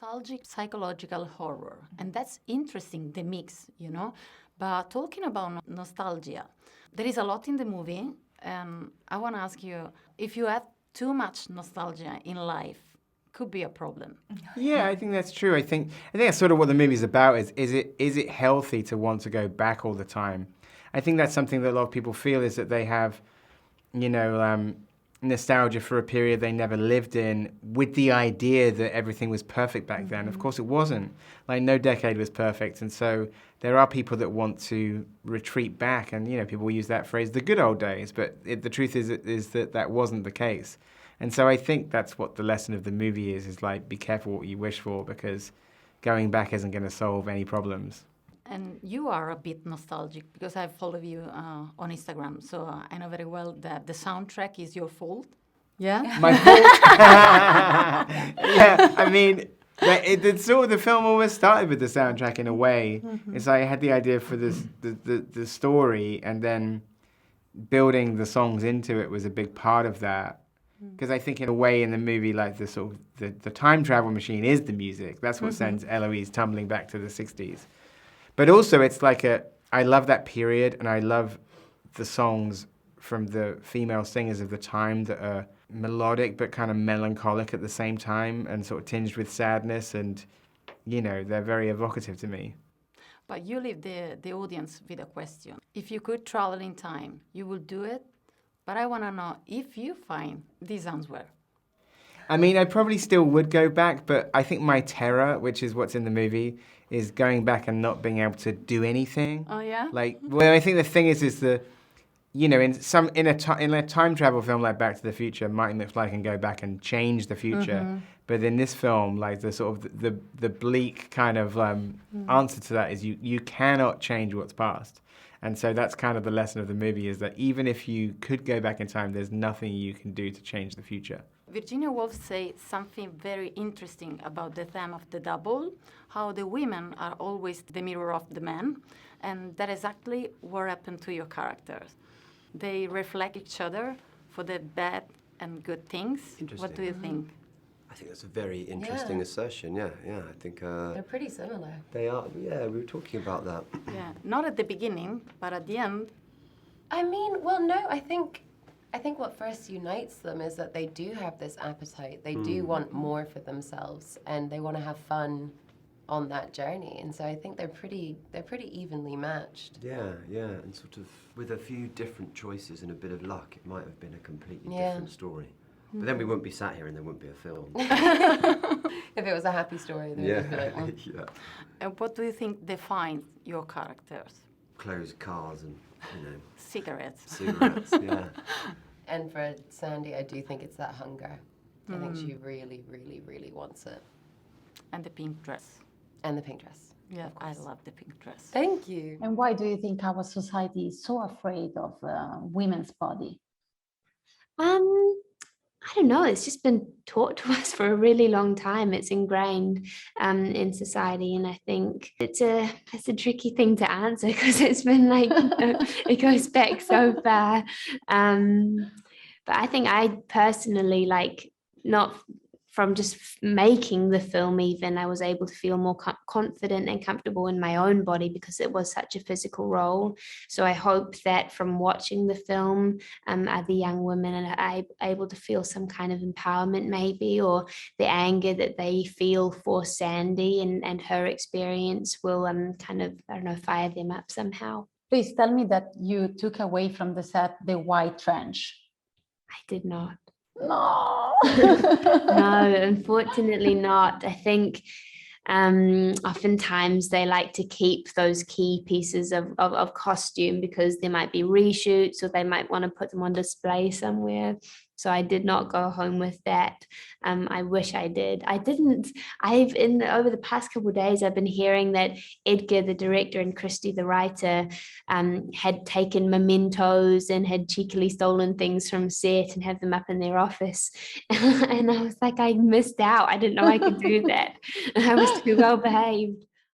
nostalgic psychological horror. And that's interesting, the mix, you know. But talking about nostalgia, there is a lot in the movie. And I want to ask you, if you have too much nostalgia in life, could be a problem. Yeah, I think that's true. I think that's sort of what the movie's about. Is it healthy to want to go back all the time? I think that's something that a lot of people feel, is that they have, nostalgia for a period they never lived in, with the idea that everything was perfect back then. Of course it wasn't. Like, no decade was perfect. And so there are people that want to retreat back, and, people use that phrase, the good old days. But the truth is that wasn't the case. And so I think that's what the lesson of the movie is like, be careful what you wish for, because going back isn't going to solve any problems. And you are a bit nostalgic, because I follow you on Instagram, so I know very well that the soundtrack is your fault. Yeah? My fault? Yeah, I mean, the film almost started with the soundtrack in a way. It's like I had the idea for the story, and then building the songs into it was a big part of that. Because I think in a way in the movie, like the time travel machine is the music. That's what sends Eloise tumbling back to the 60s. But also it's like I love that period, and I love the songs from the female singers of the time that are melodic but kind of melancholic at the same time, and sort of tinged with sadness, and, they're very evocative to me. But you leave the audience with a question. If you could travel in time, you would do it? But I want to know if you find this answer. I mean, I probably still would go back, but I think my terror, which is what's in the movie, is going back and not being able to do anything. Oh, yeah? I think the thing is the, in a time travel film like Back to the Future, Marty McFly can go back and change the future. But in this film, like the sort of the bleak kind of answer to that is you cannot change what's past. And so that's kind of the lesson of the movie, is that even if you could go back in time, there's nothing you can do to change the future. Virginia Woolf said something very interesting about the theme of the double, how the women are always the mirror of the men, and that is exactly what happened to your characters. They reflect each other for the bad and good things. What do you think? I think that's a very interesting assertion, yeah. I think... They're pretty similar. They are, yeah, we were talking about that. Yeah, not at the beginning, but at the end. I mean, well, no, I think what first unites them is that they do have this appetite. They do want more for themselves, and they want to have fun on that journey. And so I think they're pretty evenly matched. Yeah, and sort of with a few different choices and a bit of luck, it might have been a completely different story. But then we wouldn't be sat here, and there wouldn't be a film. If it was a happy story, then we'd be like, yeah. And what do you think defines your characters? Clothes, cars, and, Cigarettes, yeah. And for Sandy, I do think it's that hunger. I think she really, really, really wants it. And the pink dress. And the pink dress. Yeah, I love the pink dress. Thank you. And why do you think our society is so afraid of women's body? I don't know. It's just been taught to us for a really long time. It's ingrained in society, and I think it's a tricky thing to answer, because it's been like it goes back so far. But I think I personally, not from just making the film, even I was able to feel more confident and comfortable in my own body, because it was such a physical role. So I hope that from watching the film, other young women are able to feel some kind of empowerment, maybe, or the anger that they feel for Sandy and her experience will fire them up somehow. Please tell me that you took away from the set the white trench. I did not. No. No, unfortunately not. I think oftentimes they like to keep those key pieces of costume, because there might be reshoots, or they might want to put them on display somewhere. So I did not go home with that. I wish I did. I didn't. Over the past couple of days, I've been hearing that Edgar, the director, and Krysty, the writer, had taken mementos and had cheekily stolen things from set and have them up in their office. And I was like, I missed out. I didn't know I could do that. I was too well behaved.